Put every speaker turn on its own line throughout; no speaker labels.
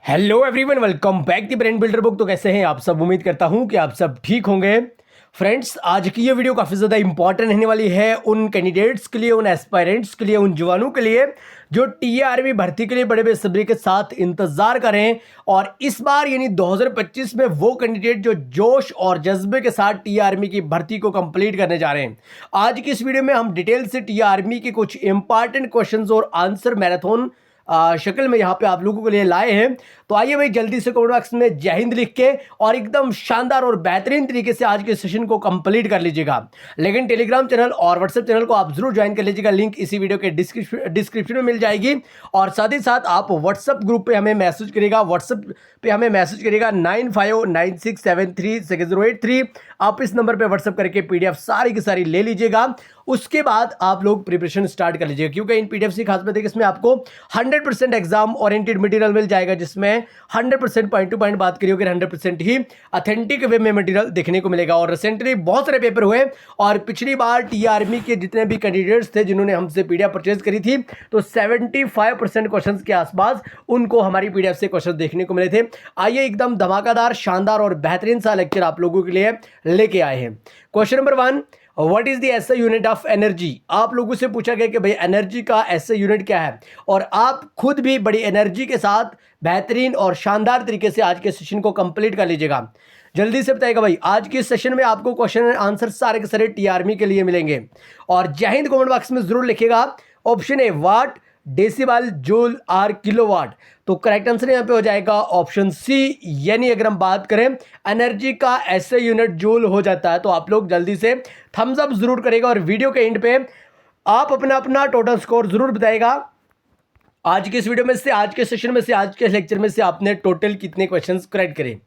Hello everyone, welcome back the brain builder book. तो कैसे हैं आप सब? उम्मीद करता हूं कि आप सब ठीक होंगे। फ्रेंड्स, आज की ये वीडियो काफ़ी ज़्यादा इंपॉर्टेंट रहने वाली है उन कैंडिडेट्स के लिए, उन एस्पायरेंट्स के लिए, उन जवानों के लिए जो टीआरबी भर्ती के लिए बड़े बेसब्री के साथ इंतजार करें। और इस बार यानी 2025 में वो कैंडिडेट जो जोश और जज्बे के साथ टीआरबी की भर्ती को कंप्लीट करने जा रहे हैं। आज की इस वीडियो में हम डिटेल से टीआरबी के कुछ इंपॉर्टेंट क्वेश्चंस और आंसर मैराथन शक्ल में यहाँ पे आप लोगों के लिए लाए हैं। तो आइए भाई, जल्दी से कमेंट बॉक्स में जय हिंद लिख के और एकदम शानदार और बेहतरीन तरीके से आज के सेशन को कंप्लीट कर लीजिएगा। लेकिन टेलीग्राम चैनल और व्हाट्सएप चैनल को आप जरूर ज्वाइन कर लीजिएगा, लिंक इसी वीडियो के डिस्क्रिप्शन में मिल जाएगी। और साथ ही साथ आप व्हाट्सएप ग्रुप पे हमें मैसेज करिएगा, व्हाट्सएप पे हमें मैसेज करिएगा 9596736083। आप इस नंबर पे व्हाट्सएप करके पीडीएफ सारी की सारी ले लीजिएगा। उसके बाद आप लोग प्रिपरेशन स्टार्ट कर लीजिएगा, क्योंकि इन पीडीएफ की खास बात है कि इसमें आपको 100% एग्जाम ओरिएंटेड मटेरियल मिल जाएगा, जिसमें 100% पॉइंट टू पॉइंट बात करिए, 100% ही ऑथेंटिक वे में मटेरियल देखने को मिलेगा। और रिसेंटली बहुत सारे पेपर हुए और पिछली बार टीआरबी के जितने भी कैंडिडेट्स थे जिन्होंने हमसे पीडीएफ परचेज करी थी, तो 75% क्वेश्चंस के आसपास उनको हमारी पीडीएफ से क्वेश्चन देखने को मिले थे। आइए, एकदम धमाकेदार, शानदार और बेहतरीन सा लेक्चर आप लोगों के लिए लेके आए हैं। Question number 1, what is the SI unit of energy. आप लोगों से पूछा गया कि भाई एनर्जी का एसआई यूनिट क्या है, और आप खुद भी बड़ी एनर्जी के साथ बेहतरीन और शानदार तरीके से आज के सेशन को कंप्लीट कर लीजिएगा। जल्दी से बताइएगा भाई, आज के सेशन में आपको क्वेश्चन एंड आंसर सारे के सारे टीआरबी के लिए मिलेंगे। और जय हिंद कमेंट बॉक्स में जरूर लिखिएगा। Option A, watt, decibel, joule और किलोवाट। तो करेक्ट आंसर यहां पे हो जाएगा ऑप्शन सी, यानी अगर हम बात करें एनर्जी का एसआई यूनिट जूल हो जाता है। तो आप लोग जल्दी से थम्स अप जरूर करेगा और वीडियो के एंड पे आप अपना अपना टोटल स्कोर जरूर बताएगा। आज के इस वीडियो में से, आज के सेशन में से, आज के लेक्चर में से आपने टोटल कितने क्वेश्चंस करेक्ट करे।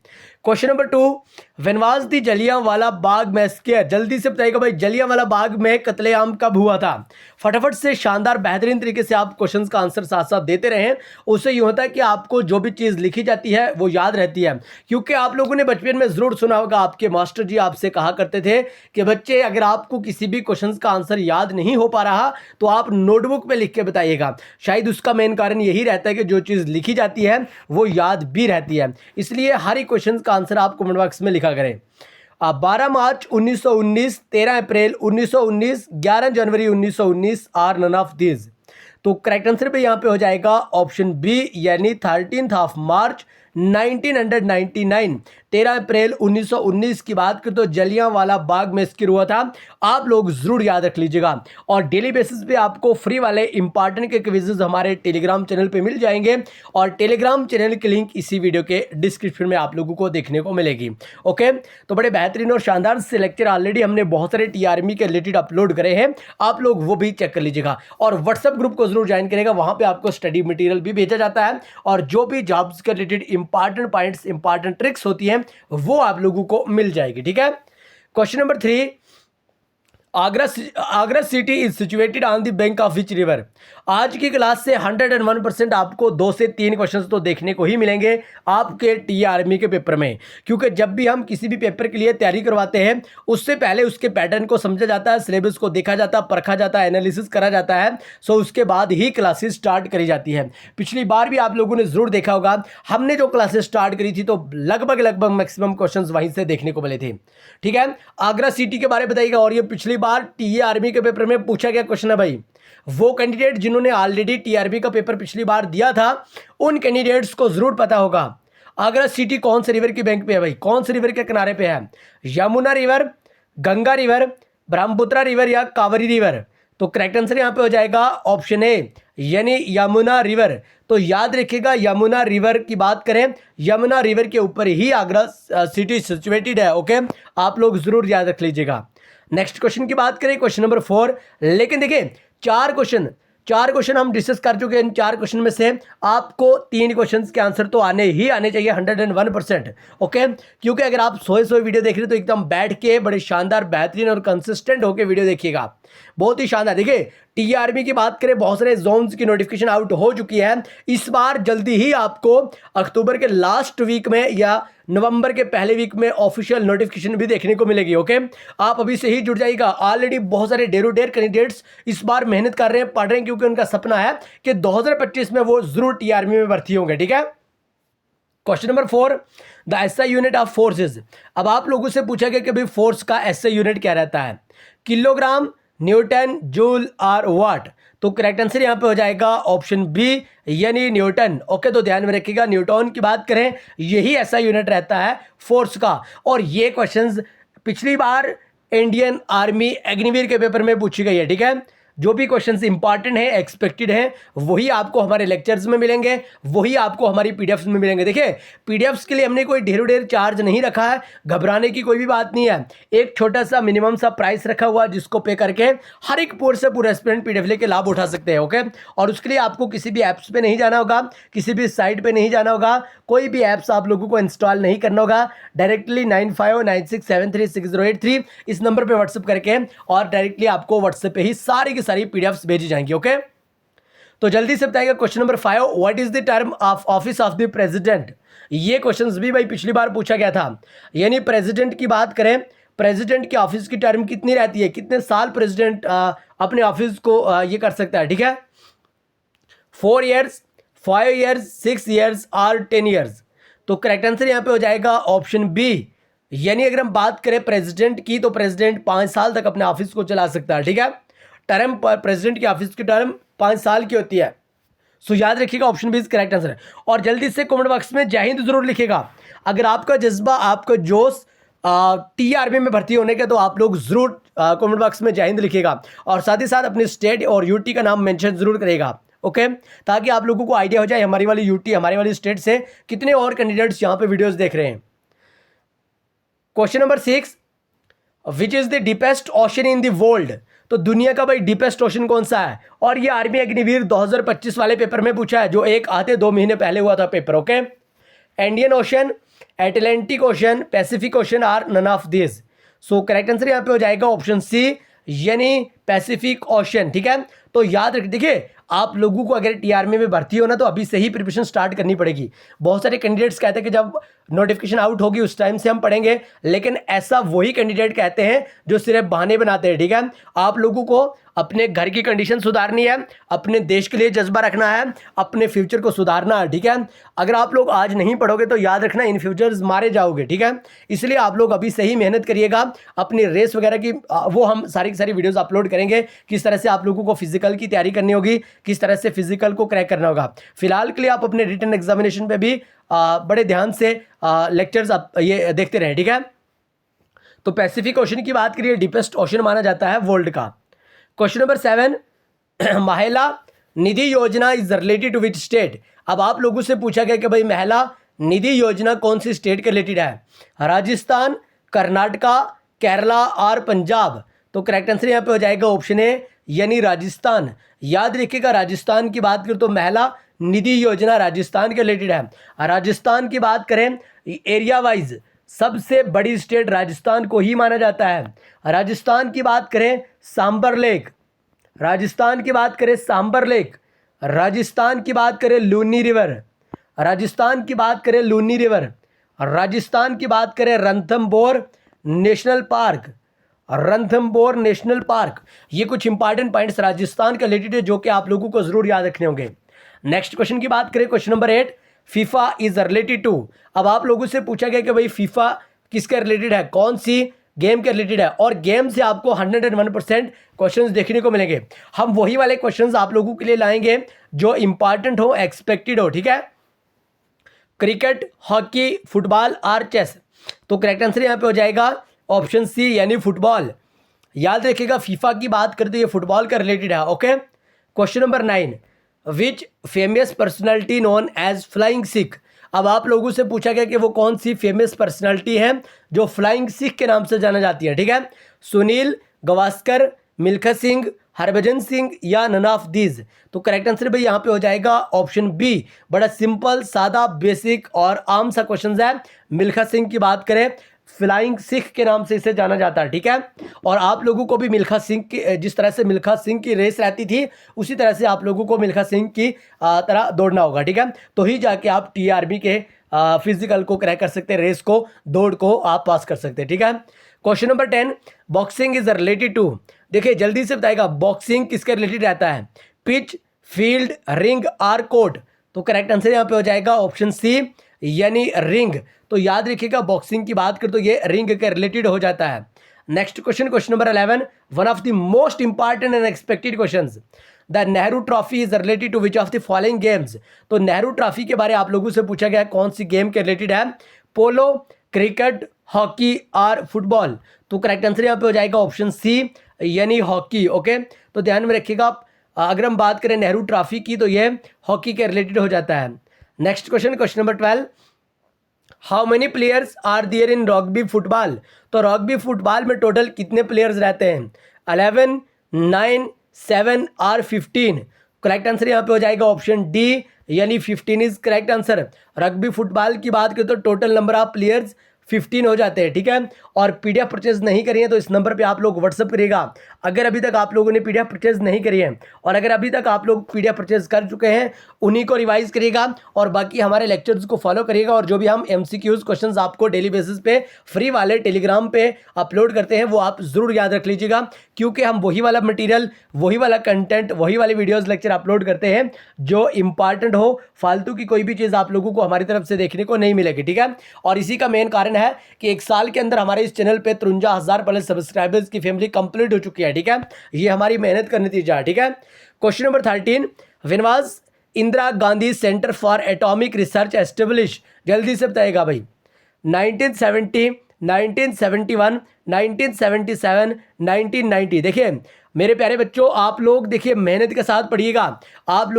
Question number 2, when was the Jallianwala Bagh massacre. जल्दी से बताइएगा भाई, जलियांवाला बाग में कत्लेआम कब हुआ था। फटाफट से शानदार बेहतरीन तरीके से आप क्वेश्चंस का आंसर साथ साथ देते रहें। उससे यूँ होता है कि आपको जो भी चीज़ लिखी जाती है वो याद रहती है। क्योंकि आप लोगों ने बचपन में जरूर सुना होगा, आपके मास्टर जी आपसे कहा करते थे कि बच्चे, अगर आपको किसी भी क्वेश्चन का आंसर याद नहीं हो पा रहा तो आप नोटबुक में लिख के बताइएगा। शायद उसका मेन कारण यही रहता है कि जो चीज़ लिखी जाती है वो याद भी रहती है। इसलिए हर एक क्वेश्चन का आंसर आप कमेंट बॉक्स में लिखा करें। 12 मार्च 1919, 13 अप्रैल 1919, 11 जनवरी 1919 आर नन ऑफ दीज। तो करेक्ट आंसर पे यहाँ पे हो जाएगा ऑप्शन बी, यानी 13 मार्च 1999, 13 अप्रैल 1919 की बात करें तो जलियांवाला बाग मैसेकर हुआ था। आप लोग जरूर याद रख लीजिएगा। और डेली बेसिस पे आपको फ्री वाले इंपॉर्टेंट के क्विजेज हमारे टेलीग्राम चैनल पे मिल जाएंगे, और टेलीग्राम चैनल की लिंक इसी वीडियो के डिस्क्रिप्शन में आप लोगों को देखने को मिलेगी। ओके, तो बड़े बेहतरीन और शानदार से लेक्चर ऑलरेडी हमने बहुत सारे टीआरबी के रिलेटेड अपलोड करे हैं, आप लोग वो भी चेक कर लीजिएगा। और व्हाट्सएप ग्रुप को जरूर ज्वाइन करेगा, वहां पर आपको स्टडी मटीरियल भी भेजा जाता है, और जो भी जॉब्स के related important points, important tricks होती हैं वो आप लोगों को मिल जाएगी। ठीक है। Question number 3, Agra city is situated on the bank of which river. आज की क्लास से 101% आपको 2 से 3 क्वेश्चंस तो देखने को ही मिलेंगे आपके टीआरबी के पेपर में। क्योंकि जब भी हम किसी भी पेपर के लिए तैयारी करवाते हैं, उससे पहले उसके पैटर्न को समझा जाता है, सिलेबस को देखा जाता है, परखा जाता है, एनालिसिस करा जाता है। सो उसके बाद ही क्लासेस स्टार्ट करी जाती है। पिछली बार भी आप लोगों ने जरूर देखा होगा, हमने जो क्लासेस स्टार्ट करी थी तो लगभग मैक्सिमम क्वेश्चन वहीं से देखने को मिले थे। ठीक है। आगरा सिटी के बारे में बताइएगा। और ये पिछली बार टीआरबी के पेपर में पूछा गया क्वेश्चन है भाई। वो कैंडिडेट जिन्होंने ऑलरेडी टीआरबी का पेपर पिछली बार दिया था, उन कैंडिडेट्स को जरूर पता होगा आगरा सिटी कौन से रिवर की बैंक पे है भाई, कौन से रिवर के किनारे पे है। Yamuna river, Ganga river, Brahmaputra river या कावेरी रिवर। तो करेक्ट आंसर यहां पे हो जाएगा ऑप्शन ए, यानी यमुना रिवर। तो याद रखिएगा, यमुना रिवर की बात करें, यमुना रिवर के ऊपर ही आगरा सिटी सिचुएटेड है। ओके, आप लोग जरूर याद रख लीजिएगा। नेक्स्ट क्वेश्चन की बात करें, क्वेश्चन नंबर 4। लेकिन देखिए, 4 क्वेश्चन हम डिस्कस कर चुके हैं। इन 4 क्वेश्चन में से आपको 3 क्वेश्चन के आंसर तो आने चाहिए 101%। ओके, क्योंकि अगर आप सोए वीडियो देख रहे हो तो एकदम बैठ के बड़े शानदार, बेहतरीन और कंसिस्टेंट होकर वीडियो देखिएगा, बहुत ही शानदार। देखिए, टीआरबी की बात करें, बहुत सारे जोन्स की नोटिफिकेशन आउट हो चुकी है। इस बार जल्दी ही आपको अक्टूबर के लास्ट वीक में या नवंबर के पहले वीक में ऑफिशियल नोटिफिकेशन भी देखने को मिलेगी। ओके, आप अभी से ही जुड़ जाइएगा। ऑलरेडी बहुत सारे डेर कैंडिडेट्स इस बार मेहनत कर रहे हैं, पढ़ रहे हैं, क्योंकि उनका सपना है कि 2025 में वो जरूर टीआरबी में भर्ती होंगे। ठीक है। Question number 4, the SI unit of forces. अब आप लोगों से पूछा गया कि भाई फोर्स का एसआई यूनिट क्या रहता है, किलोग्राम, न्यूटन, जूल और वाट। तो करेक्ट आंसर यहाँ पे हो जाएगा ऑप्शन बी यानी न्यूटन। ओके, तो ध्यान में रखिएगा, न्यूटन की बात करें यही ऐसा यूनिट रहता है फोर्स का। और ये क्वेश्चंस पिछली बार इंडियन आर्मी अग्निवीर के पेपर में पूछी गई है। ठीक है, जो भी क्वेश्चंस इंपॉर्टेंट है, एक्सपेक्टेड है, वही आपको हमारे लेक्चर्स में मिलेंगे, वही आपको हमारी पीडीएफ्स में मिलेंगे। देखिए, पीडीएफ्स के लिए हमने कोई ढेर चार्ज नहीं रखा है, घबराने की कोई भी बात नहीं है। एक छोटा सा मिनिमम सा प्राइस रखा हुआ जिसको पे करके हर एक पूरे से पूरा स्टूडेंट पीडीएफ लेके लाभ उठा सकते हैं। ओके, और उसके लिए आपको किसी भी ऐप्स पे नहीं जाना होगा, किसी भी साइट पे नहीं जाना होगा, कोई भी ऐप्स आप लोगों को इंस्टॉल नहीं करना होगा। डायरेक्टली 9596736083 इस नंबर पे व्हाट्सएप करके और डायरेक्टली आपको व्हाट्सएप पे ही सारी की सारी पीडीएफ्स भेजी जाएंगी। ओके, तो जल्दी से बताइएगा question number 5, what is the term of office of the president. ये क्वेश्चंस भी भाई पिछली बार पूछा गया था। यानी प्रेसिडेंट की बात करें, प्रेसिडेंट की ऑफिस की टर्म कितनी रहती है, कितने साल प्रेसिडेंट अपने ऑफिस को ये कर सकता है। ठीक है, 4 ईयर्स, 5 ईयर्स, 6 ईयर्स और 10 ईयर्स। तो करेक्ट आंसर यहाँ पे हो जाएगा ऑप्शन बी। यानी अगर हम बात करें प्रेसिडेंट की, तो प्रेसिडेंट 5 साल तक अपने ऑफिस को चला सकता है। ठीक है, टर्म प्रेसिडेंट की ऑफिस की टर्म 5 साल की होती है। सो याद रखिएगा option B is correct answer है। और जल्दी से कमेंट बॉक्स में जय हिंद जरूर लिखिएगा। अगर आपका जज्बा, आपका जोश टीआरबी में भर्ती होने के, तो आप लोग जरूर कमेंट बॉक्स में जय हिंद लिखिएगा और साथ ही साथ अपने स्टेट और यूटी का नाम मेंशन जरूर करेगा। ओके, ताकि आप लोगों को आइडिया हो जाए हमारी वाली यूटी, हमारी वाली स्टेट से कितने और कैंडिडेट्स यहाँ पे वीडियोस देख रहे हैं। Question number 6, which is the deepest ocean in the world. तो दुनिया का भाई डीपेस्ट ओशन कौन सा है, और ये आर्मी अग्निवीर 2025 वाले पेपर में पूछा है, जो एक आधे 2 महीने पहले हुआ था paper. Okay, Indian Ocean, Atlantic Ocean, Pacific Ocean are none of this. So correct answer यहाँ पे हो जाएगा ऑप्शन सी यानी पैसिफिक ओशन। ठीक है, तो याद रख, देखिए आप लोगों को अगर टीआरमी में भर्ती हो ना, तो अभी से ही प्रिपरेशन स्टार्ट करनी पड़ेगी। बहुत सारे कैंडिडेट्स कहते हैं कि जब नोटिफिकेशन आउट होगी उस टाइम से हम पढ़ेंगे, लेकिन ऐसा वही कैंडिडेट कहते हैं जो सिर्फ बहाने बनाते हैं। ठीक है, आप लोगों को अपने घर की कंडीशन सुधारनी है, अपने देश के लिए जज्बा रखना है, अपने फ्यूचर को सुधारना है। ठीक है, अगर आप लोग आज नहीं पढ़ोगे तो याद रखना इन फ्यूचर मारे जाओगे। ठीक है, इसलिए आप लोग अभी से ही मेहनत करिएगा। अपनी रेस वगैरह की वो हम सारी की सारी वीडियोस अपलोड करेंगे, किस तरह से आप लोगों को फिजिकल की तैयारी करनी होगी, किस तरह से फिजिकल को क्रैक करना होगा। फिलहाल के लिए आप अपने रिटन एग्जामिनेशन पे भी बड़े ध्यान से लेक्चर्स आप ये देखते रहें। ठीक है, तो पैसिफिक ओशन की बात करिए, डीपेस्ट ओशन माना जाता है वर्ल्ड का। Question number 7, Mahila Nidhi Yojana is related to which state. अब आप लोगों से पूछा गया कि भाई महिला निधि योजना कौन सी स्टेट के रिलेटेड है, राजस्थान, कर्नाटका, केरला और पंजाब। तो करेक्ट आंसर यहाँ पे हो जाएगा ऑप्शन ए यानी राजस्थान। याद रखिएगा, राजस्थान की बात करें तो महिला निधि योजना राजस्थान के रिलेटेड है। राजस्थान की बात करें एरिया वाइज सबसे बड़ी स्टेट राजस्थान को ही माना जाता है। राजस्थान की बात करें सांबर लेक, राजस्थान की बात करें सांबर लेक, राजस्थान की बात करें लूनी रिवर, राजस्थान की बात करें लूनी रिवर, राजस्थान की बात करें Ranthambore national park, Ranthambore national park. ये कुछ इंपॉर्टेंट पॉइंट्स राजस्थान के रिलेटेड है जो कि आप लोगों को जरूर याद रखने होंगे। नेक्स्ट क्वेश्चन की बात करें, question number 8, FIFA is related to. अब आप लोगों से पूछा गया कि भाई फीफा किसके रिलेटेड है, कौन सी गेम के रिलेटेड है, और गेम से आपको 101% क्वेश्चंस देखने को मिलेंगे। हम वही वाले क्वेश्चंस आप लोगों के लिए लाएंगे जो इंपॉर्टेंट हो, एक्सपेक्टेड हो। ठीक है, क्रिकेट, हॉकी, फुटबॉल और चेस। तो करेक्ट आंसर यहाँ पे हो जाएगा ऑप्शन सी यानी फुटबॉल। याद रखिएगा, फीफा की बात करते ये फुटबॉल का रिलेटेड है। Okay, question number 9, which famous personality known as flying Sikh. अब आप लोगों से पूछा गया कि वो कौन सी फेमस पर्सनैलिटी है जो फ्लाइंग सिख के नाम से जाना जाती है। ठीक है, सुनील गावस्कर, मिल्खा सिंह, हरभजन सिंह या नन ऑफ दीज। तो करेक्ट आंसर भाई यहाँ पे हो जाएगा ऑप्शन बी। बड़ा सिंपल, सादा, बेसिक और आम सा क्वेश्चन है। मिल्खा सिंह की बात करें, फ्लाइंग सिख के नाम से इसे जाना जाता है। ठीक है, और आप लोगों को भी मिल्खा सिंह की, जिस तरह से मिल्खा सिंह की रेस रहती थी, उसी तरह से आप लोगों को मिल्खा सिंह की तरह दौड़ना होगा। ठीक है, तो ही जाके आप टीआरबी के फिजिकल को क्रैक कर सकते हैं, रेस को, दौड़ को आप पास कर सकते हैं। ठीक है, question number 10, boxing is related to. देखिए जल्दी से बताएगा, बॉक्सिंग किसके रिलेटेड रहता है, पिच, फील्ड, रिंग और कोर्ट। तो करेक्ट आंसर यहाँ पे हो जाएगा ऑप्शन सी यानी रिंग। तो याद रखिएगा बॉक्सिंग की बात करें तो ये रिंग के रिलेटेड हो जाता है। Next question, question number 11, one of the most important and expected questions, the Nehru trophy is related to which of the following games. तो नेहरू ट्रॉफी के बारे में आप लोगों से पूछा गया है कौन सी गेम के रिलेटेड है, पोलो, क्रिकेट, हॉकी और फुटबॉल। तो करेक्ट आंसर यहाँ पे हो जाएगा ऑप्शन सी यानी हॉकी। ओके, तो ध्यान में रखिएगा अगर हम बात करें नेहरू ट्रॉफी की तो ये हॉकी के रिलेटेड हो जाता है। Next question, question number 12, how many players are there in rugby football. तो रग्बी फुटबॉल में टोटल कितने प्लेयर्स रहते हैं, 11, 9, 7 और 15। करेक्ट आंसर यहाँ पे हो जाएगा ऑप्शन डी यानी 15 is correct answer. Rugby football की बात करें तो टोटल नंबर ऑफ प्लेयर्स 15 हो जाते हैं, ठीक है। और पीडीएफ परचेज नहीं करी है तो इस नंबर पे आप लोग व्हाट्सअप करिएगा अगर अभी तक आप लोगों ने पीडीएफ परचेज नहीं करी है, और अगर अभी तक आप लोग पीडीएफ परचेज कर चुके हैं उन्हीं को रिवाइज करिएगा और बाकी हमारे लेक्चर्स को फॉलो करिएगा। और जो भी हम एमसीक्यूज क्वेश्चंस आपको डेली बेसिस पे फ्री वाले टेलीग्राम पे अपलोड करते हैं वो आप जरूर याद रख लीजिएगा, क्योंकि हम वही वाला मटीरियल, वही वाला कंटेंट, वही वाले वीडियोज़ लेक्चर अपलोड करते हैं जो इंपॉर्टेंट हो। फालतू की कोई भी चीज़ आप लोगों को हमारी तरफ से देखने को नहीं मिलेगी, ठीक है। और इसी का मेन कारण है कि एक साल के अंदर हमारे इस चैनल पे 53,000 प्लस सब्सक्राइबर्स की फैमिली कंप्लीट हो चुकी है, ठीक है। ये हमारी मेहनत का नतीजा है, ठीक है। Question number 13, when was Indira Gandhi centre for atomic research establish. जल्दी से बताइएगा भाई, 1970, 1971, 1977, 1990। देखिए मेरे प्यारे बच्चों, आप लोग देखिए मेहनत के साथ पढ़िएगा। आप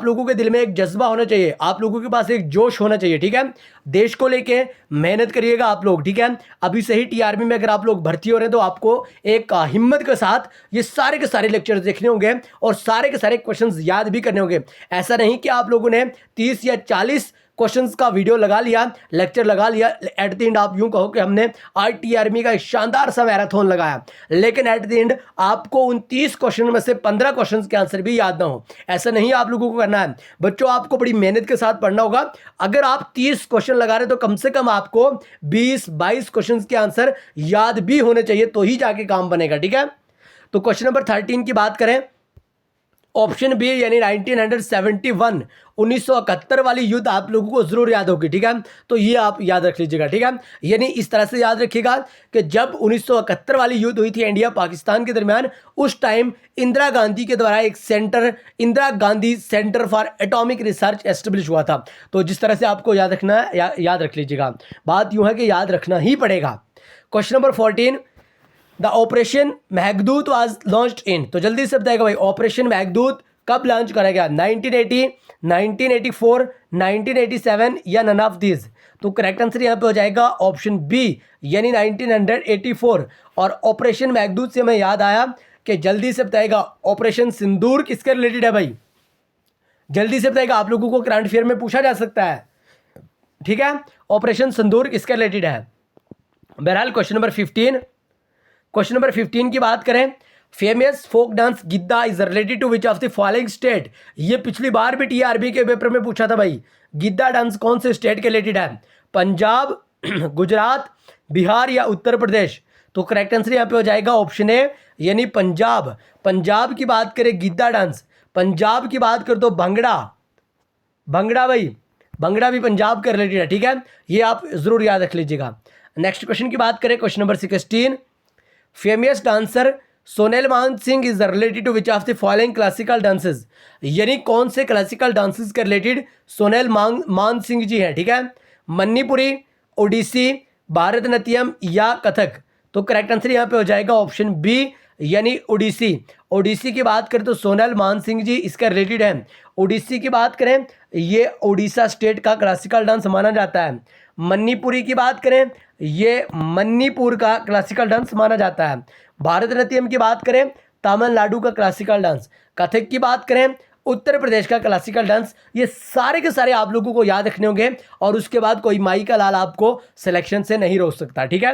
लोगों के दिल में एक जज्बा होना चाहिए, आप लोगों के पास एक जोश होना चाहिए, ठीक है। देश को लेके मेहनत करिएगा आप लोग, ठीक है। अभी से ही टीआरबी में अगर आप लोग भर्ती हो रहे हैं तो आपको एक हिम्मत के साथ ये सारे के सारे लेक्चर्स देखने होंगे और सारे के सारे क्वेश्चंस याद भी करने होंगे। ऐसा नहीं कि आप लोगों ने 30 या 40 क्वेश्चंस का वीडियो लगा लिया, लेक्चर लगा लिया, एट द एंड आप यूं कहो कि हमने आईटीआरबी का एक शानदार सा मैराथन लगाया, लेकिन एट द एंड आपको उन 30 क्वेश्चन में से 15 क्वेश्चंस के आंसर भी याद ना हो। ऐसा नहीं आप लोगों को करना है बच्चों, आपको बड़ी मेहनत के साथ पढ़ना होगा। अगर आप 30 क्वेश्चन लगा रहे तो कम से कम आपको 20-22 क्वेश्चन के आंसर याद भी होने चाहिए, तो ही जाके काम बनेगा, ठीक है। तो क्वेश्चन नंबर 13 की बात करें, ऑप्शन बी यानी 1971, 1971 वाली युद्ध आप लोगों को जरूर याद होगी, ठीक है। तो ये आप याद रख लीजिएगा, ठीक है। यानी इस तरह से याद रखिएगा कि जब 1971 वाली युद्ध हुई थी इंडिया पाकिस्तान के दरमियान, उस टाइम इंदिरा गांधी के द्वारा एक centre, Indira Gandhi centre for atomic research establish हुआ था। तो जिस तरह से आपको याद रखना है याद रख लीजिएगा। बात यूं है कि याद रखना ही पड़ेगा। Question number 14, the operation Meghdoot was launched in. तो जल्दी से बताएगा भाई, ऑपरेशन मेघदूत कब लॉन्च करा गया, 1980, 1984, 1987 या नन ऑफ दिस। तो करेक्ट आंसर यहाँ पे हो जाएगा ऑप्शन बी यानी 1984। और ऑपरेशन मेघदूत से हमें याद आया कि जल्दी से बताएगा ऑपरेशन सिंदूर किसके रिलेटेड है भाई, जल्दी से बताएगा, आप लोगों को करंट अफेयर में पूछा जा सकता है, ठीक है। ऑपरेशन सिंदूर किसके रिलेटेड है। बहरहाल क्वेश्चन नंबर 15, क्वेश्चन नंबर 15 की बात करें, famous folk dance Giddha is related to which of the following state. ये पिछली बार भी टीआरबी के पेपर में पूछा था भाई, गिद्दा डांस कौन से स्टेट के रिलेटेड है, पंजाब, गुजरात, बिहार या उत्तर प्रदेश। तो करेक्ट आंसर यहाँ पे हो जाएगा ऑप्शन ए यानी पंजाब। पंजाब की बात करें गिद्दा डांस, पंजाब की बात कर तो भंगड़ा, भंगड़ा भाई, भंगड़ा भी पंजाब के रिलेटेड है, ठीक है। ये आप जरूर याद रख लीजिएगा। नेक्स्ट क्वेश्चन की बात करें, question number 16, famous dancer Sonal Man Singh is related to which of the following classical dances. यानी कौन से क्लासिकल डांसेस के रिलेटेड सोनेल मान सिंह जी हैं, ठीक है। मणिपुरी, ओडिसी, भारतनाट्यम या कथक। तो करेक्ट आंसर यहाँ पे हो जाएगा ऑप्शन बी यानी ओडिसी। ओडिसी की बात करें तो सोनेल मान सिंह जी इसका रिलेटेड है। ओडिसी की बात करें, ये उड़ीसा स्टेट का क्लासिकल डांस माना जाता है। मणिपुरी की बात करें, ये मणिपुर का क्लासिकल डांस माना जाता है। भारतनाट्यम की बात करें, तमिलनाडु का क्लासिकल डांस। कथक की बात करें, उत्तर प्रदेश का क्लासिकल डांस। ये सारे के सारे आप लोगों को याद रखने होंगे और उसके बाद कोई माई का लाल आपको सिलेक्शन से नहीं रोक सकता, ठीक है।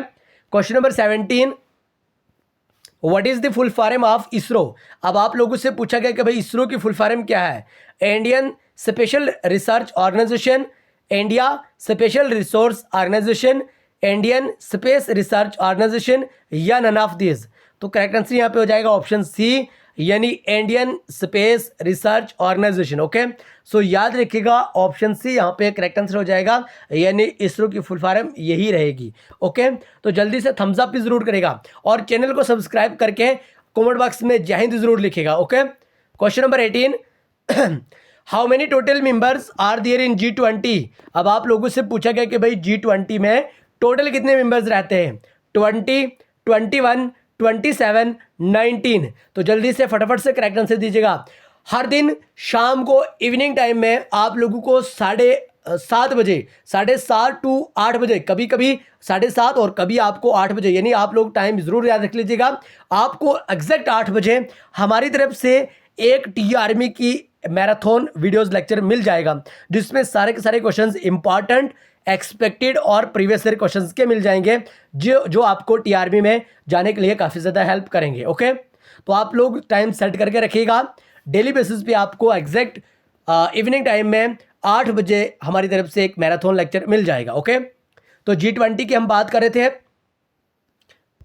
Question number 17, what is the full form of ISRO. अब आप लोगों से पूछा गया कि भाई इसरो की फुल फॉर्म क्या है, Indian Special Research Organisation, India Special Resource Organisation, Indian Space Research Organisation या नन ऑफ दिस। तो करेक्ट आंसर यहाँ पे हो जाएगा ऑप्शन सी यानी Indian Space Research Organisation. Okay, so याद रखिएगा ऑप्शन सी यहाँ पे करेक्ट आंसर हो जाएगा, यानी इसरो की फुल फॉर्म यही रहेगी। ओके, तो जल्दी से थम्स अप भी जरूर करेगा और चैनल को सब्सक्राइब करके कमेंट बॉक्स में जय हिंद जरूर लिखेगा। Okay, question number 18, how many total members are there in G20। अब आप लोगों से पूछा गया कि भाई G20 में टोटल कितने मेंबर्स रहते हैं, 20, 21, 27, 19। तो जल्दी से फटाफट से करेक्ट आंसर दीजिएगा। हर दिन शाम को इवनिंग टाइम में आप लोगों को 7:30 बजे, 7:30 टू 8 बजे, कभी कभी 7:30 और कभी आपको 8 बजे, यानी आप लोग टाइम जरूर याद रख लीजिएगा। आपको एग्जैक्ट 8 बजे हमारी तरफ से एक टी आर्मी की मैराथन वीडियोस लेक्चर मिल जाएगा, जिसमें सारे के सारे क्वेश्चंस इंपॉर्टेंट, एक्सपेक्टेड और प्रीवियस ईयर क्वेश्चंस के मिल जाएंगे, जो आपको टीआरबी में जाने के लिए काफ़ी ज़्यादा हेल्प करेंगे। ओके, तो आप लोग टाइम सेट करके रखिएगा। डेली बेसिस पे आपको एग्जैक्ट इवनिंग टाइम में 8 बजे हमारी तरफ से एक मैराथन लेक्चर मिल जाएगा। ओके, तो G20 की हम बात कर रहे थे,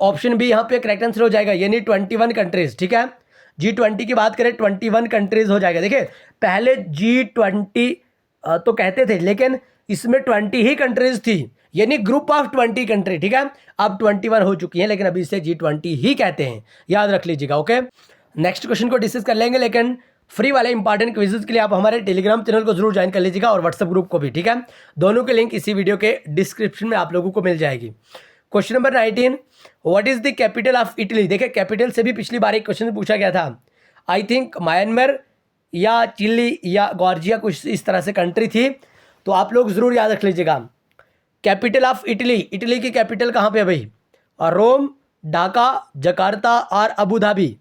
ऑप्शन बी यहाँ पे करेक्ट आंसर हो जाएगा, यानी 21 कंट्रीज। ठीक है, G20 की बात करें 21 कंट्रीज हो जाएगा। देखिए पहले G20 तो कहते थे, लेकिन इसमें 20 ही कंट्रीज थी, यानी ग्रुप ऑफ 20 कंट्री। ठीक है, अब 21 हो चुकी हैं, लेकिन अभी इसे G20 ही कहते हैं, याद रख लीजिएगा। ओके, नेक्स्ट क्वेश्चन को डिस्कस कर लेंगे, लेकिन फ्री वाले इंपॉर्टेंट क्विजेज के लिए आप हमारे टेलीग्राम चैनल को जरूर ज्वाइन कर लीजिएगा और व्हाट्सएप ग्रुप को भी। ठीक है, दोनों के लिंक इसी वीडियो के डिस्क्रिप्शन में आप लोगों को मिल जाएगी। Question number 19, what is the capital of Italy. देखिए कैपिटल से भी पिछली बार एक क्वेश्चन पूछा गया था, आई थिंक म्यांमार या चिली या गॉर्जिया, कुछ इस तरह से कंट्री थी, तो आप लोग जरूर याद रख लीजिएगा। कैपिटल ऑफ इटली, इटली की कैपिटल कहाँ पे है भाई, रोम, ढाका, जकार्ता और अबू धाबी।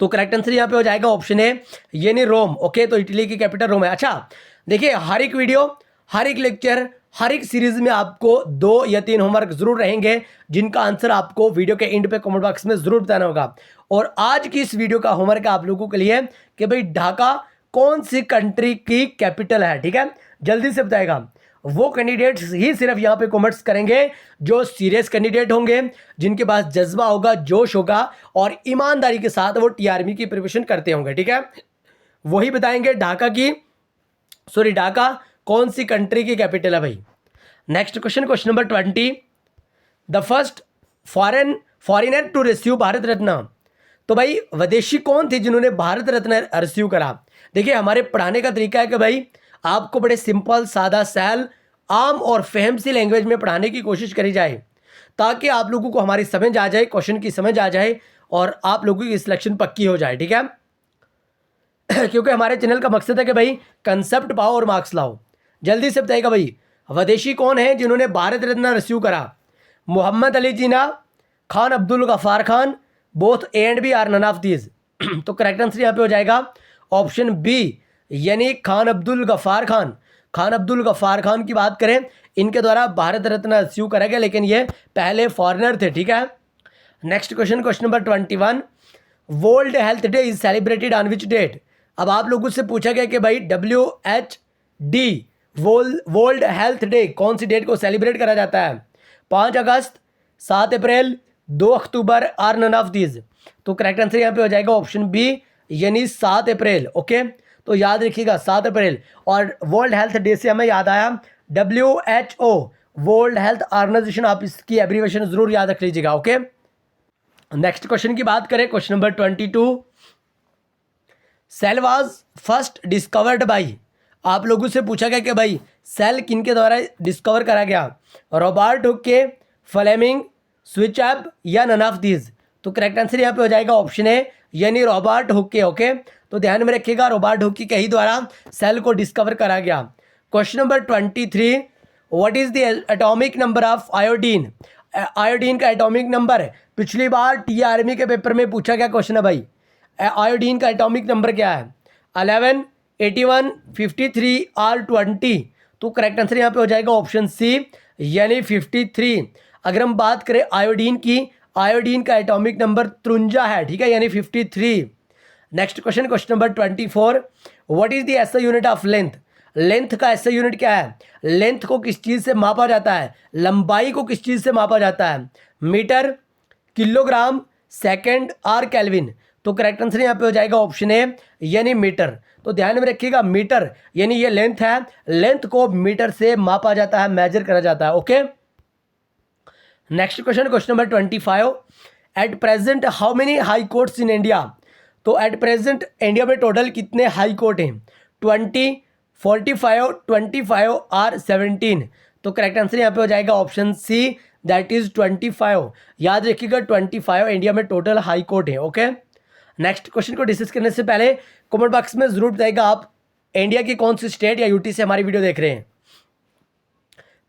तो करेक्ट आंसर यहाँ पे हो जाएगा ऑप्शन ए, यानी रोम। ओके, तो इटली की कैपिटल रोम है। अच्छा देखिए, हर एक वीडियो, हर एक लेक्चर, हर एक सीरीज में आपको 2 या 3 होमवर्क जरूर रहेंगे, जिनका आंसर आपको वीडियो के एंड पे कमेंट बॉक्स में जरूर बताना होगा। और आज की इस वीडियो का होमवर्क आप लोगों के लिए कि भाई ढाका कौन सी कंट्री की कैपिटल है। ठीक है, जल्दी से बताएगा। वो कैंडिडेट्स ही सिर्फ यहाँ पे कमेंट्स करेंगे जो सीरियस कैंडिडेट होंगे, जिनके पास जज्बा होगा, जोश होगा और ईमानदारी के साथ वो टीआरबी की प्रिपरेशन करते होंगे। ठीक है, वही बताएंगे ढाका कौन सी कंट्री की कैपिटल है भाई। Next question, question number 20, the first foreigner to receive Bharat Ratna. तो भाई विदेशी कौन थे जिन्होंने भारत रत्न रिसीव करा। देखिए हमारे पढ़ाने का तरीका है कि भाई आपको बड़े सिंपल, सादा, सहल, आम और फहम सी लैंग्वेज में पढ़ाने की कोशिश करी जाए, ताकि आप लोगों को हमारी समझ आ जाए, क्वेश्चन की समझ आ जाए और आप लोगों की सिलेक्शन पक्की हो जाए। ठीक है, क्योंकि हमारे चैनल का मकसद है कि भाई कंसेप्ट पाओ और मार्क्स लाओ। जल्दी से बताइएगा भाई, विदेशी कौन है जिन्होंने भारत रत्न रिसीव करा। Mohammed Ali Jinnah, Khan Abdul Ghaffar Khan, both A and B are none of these. तो करेक्ट आंसर यहाँ पे हो जाएगा ऑप्शन बी, यानी खान अब्दुल गफ्फार खान। खान अब्दुल गफ्फार खान की बात करें, इनके द्वारा भारत रत्न रिसीव करा गया, लेकिन ये पहले फॉरेनर थे। ठीक है, next question, question number 21, world health day is celebrated on which date. अब आप लोगों से पूछा गया कि भाई WHD वर्ल्ड हेल्थ डे कौन सी डेट को सेलिब्रेट करा जाता है, 5 अगस्त, 7 अप्रैल, 2 अक्टूबर और नन ऑफ दीज। तो करेक्ट आंसर यहाँ पे हो जाएगा ऑप्शन बी, यानी 7 अप्रैल। ओके, तो याद रखिएगा 7 अप्रैल। और वर्ल्ड हेल्थ डे से हमें याद आया WHO वर्ल्ड हेल्थ ऑर्गेनाइजेशन, आप इसकी एब्रीवेशन जरूर याद रख लीजिएगा। ओके, नेक्स्ट क्वेश्चन की बात करें, question number 22, cell was first discovered by. आप लोगों से पूछा गया कि भाई सेल किनके द्वारा डिस्कवर करा गया, रॉबर्ट हुके, फ्लेमिंग, स्विचअप या नन ऑफ दीज। तो करेक्ट आंसर यहाँ पे हो जाएगा ऑप्शन ए, यानी रॉबर्ट हुके। ओके, तो ध्यान में रखिएगा, रॉबर्ट हुके के ही द्वारा सेल को डिस्कवर करा गया। Question number 23, what is the atomic number of iodine. Iodine का एटॉमिक नंबर, पिछली बार टीआरबी के पेपर में पूछा गया क्वेश्चन है भाई, आयोडीन का एटॉमिक नंबर क्या है, 11, 81, 53 और 20। तो करेक्ट आंसर यहाँ पे हो जाएगा ऑप्शन सी, यानी 53। अगर हम बात करें आयोडीन की, आयोडीन का एटॉमिक नंबर 53 है। ठीक है, यानी 53। Next question, question number 24, what is the SI unit of length. Length का एसआई यूनिट क्या है, लेंथ को किस चीज़ से मापा जाता है, लंबाई को किस चीज़ से मापा जाता है, मीटर, किलोग्राम, सेकंड और केल्विन। तो करेक्ट आंसर यहाँ पे हो जाएगा ऑप्शन ए यानी मीटर। तो ध्यान में रखिएगा, मीटर यानी ये लेंथ है, लेंथ को मीटर से मापा जाता है, मेजर करा जाता है। Okay, next question, question number 25, at present how many high courts in India. तो एट प्रेजेंट इंडिया में टोटल कितने हाई कोर्ट हैं? 20, 45, 25 और 17। तो करेक्ट आंसर यहाँ पे हो जाएगा ऑप्शन सी, दैट इज 25। याद रखिएगा 25 इंडिया में टोटल हाई कोर्ट है। ओके, नेक्स्ट क्वेश्चन को डिस्कस करने से पहले कमेंट बॉक्स में जरूर बताइएगा आप इंडिया की कौन सी स्टेट या यूटी से हमारी वीडियो देख रहे हैं।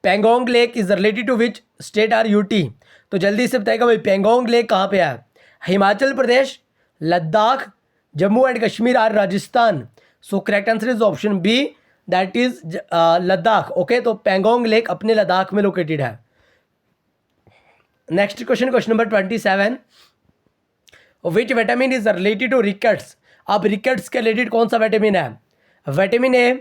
Pangong lake is related to which state or UT. तो जल्दी से बताइएगा भाई पेंगोंग लेक कहाँ पे है? हिमाचल प्रदेश, लद्दाख, जम्मू एंड कश्मीर और Rajasthan. So correct answer is option B, that is Ladakh. Okay, तो पेंगोंग लेक अपने लद्दाख में लोकेटेड है। Next question, question number 27, which vitamin is related to rickets. अब रिकेट्स के रिलेटेड कौन सा विटामिन है? Vitamin A,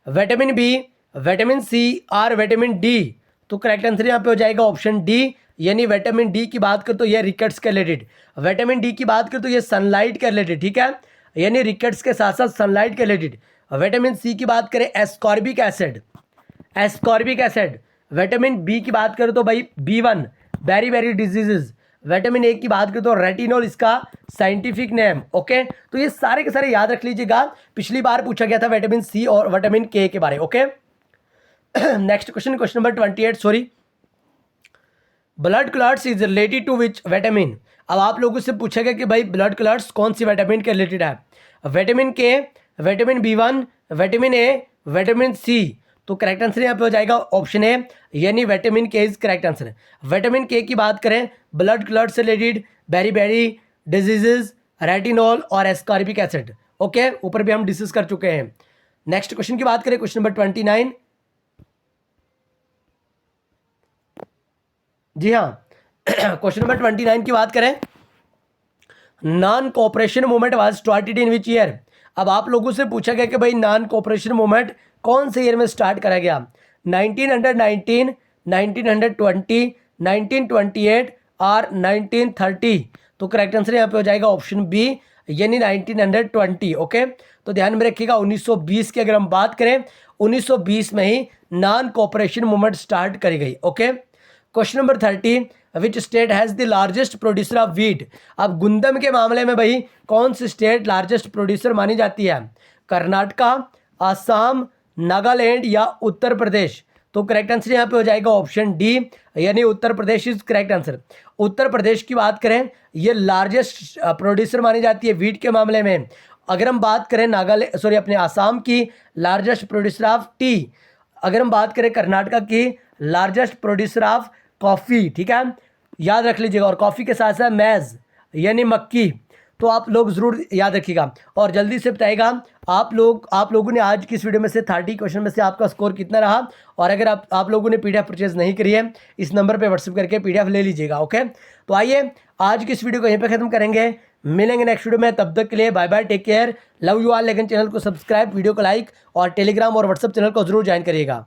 vitamin B, vitamin C और विटामिन डी। तो करेक्ट आंसर यहाँ पे हो जाएगा ऑप्शन डी, यानी विटामिन डी की बात करें तो ये रिकेट्स के रिलेटेड, विटामिन डी की बात करें तो ये सनलाइट के रिलेटेड, ठीक है, यानी रिकेट्स के साथ साथ सनलाइट के रिलेटेड। विटामिन सी की बात करें ascorbic acid, ascorbic acid. Vitamin B की बात करें तो भाई B1 वेरी वेरी डिजीजेज। विटामिन ए की बात करें तो रेटिनॉल इसका साइंटिफिक नेम। ओके, तो ये सारे के सारे याद रख लीजिएगा, पिछली बार पूछा गया था विटामिन सी और विटामिन के बारे। Okay, next question, question number 28, sorry, blood clots is related to which vitamin. अब आप लोगों से पूछा गया कि भाई ब्लड क्लॉट्स कौन सी विटामिन के रिलेटेड है? Vitamin K, vitamin B1, vitamin A, vitamin C. तो करेक्ट आंसर यहाँ पे हो जाएगा ऑप्शन ए, यानी विटामिन के इज करेक्ट आंसर। विटामिन के की बात करें ब्लड क्लॉट से related beriberi diseases, retinol और एस्कॉर्बिक एसिड। ओके, ऊपर भी हम डिस्कस कर चुके हैं। नेक्स्ट क्वेश्चन की बात करें, क्वेश्चन नंबर 29, जी हाँ, क्वेश्चन नंबर 29 की बात करें, non cooperation movement was started in which year. अब आप लोगों से पूछा गया कि भाई नॉन कोऑपरेशन मूवमेंट कौन से ईयर में स्टार्ट करा गया? 1919, 1920, 1928 और 1930। तो करेक्ट आंसर यहाँ पे हो जाएगा ऑप्शन बी, यानी 1920। ओके, तो ध्यान में रखिएगा 1920 की अगर हम बात करें 1920 में ही नॉन कोऑपरेशन मूवमेंट स्टार्ट करी गई। Okay, question number 30, which state has the largest producer of wheat. अब गुंदम के मामले में भाई कौन सी स्टेट लार्जेस्ट प्रोड्यूसर मानी जाती है? कर्नाटका, आसाम, नागालैंड या उत्तर प्रदेश। तो करेक्ट आंसर यहाँ पे हो जाएगा ऑप्शन डी, यानी Uttar Pradesh is correct answer. Uttar Pradesh की बात करें ये लार्जेस्ट प्रोड्यूसर मानी जाती है व्हीट के मामले में। अगर हम बात करें नागालैंड, सॉरी अपने आसाम की लार्जेस्ट प्रोड्यूसर ऑफ टी, अगर हम बात करें कर्नाटका की लार्जेस्ट प्रोड्यूसर ऑफ कॉफ़ी, ठीक है, याद रख लीजिएगा। और कॉफ़ी के साथ साथ मैज़ यानी मक्की। तो आप लोग ज़रूर याद रखिएगा और जल्दी से बताइएगा आप लोगों ने आज की इस वीडियो में से 30 क्वेश्चन में से आपका स्कोर कितना रहा। और अगर आप लोगों ने PDF परचेज नहीं करी है, इस नंबर पे व्हाट्सएप करके PDF ले लीजिएगा। ओके, तो आइए आज की इस वीडियो को यहीं पे ख़त्म करेंगे, मिलेंगे नेक्स्ट वीडियो में, तब तक के लिए bye bye, take care, love you all. लेकिन चैनल को सब्सक्राइब, वीडियो को लाइक और टेलीग्राम और व्हाट्सएप चैनल को जरूर ज्वाइन करिएगा।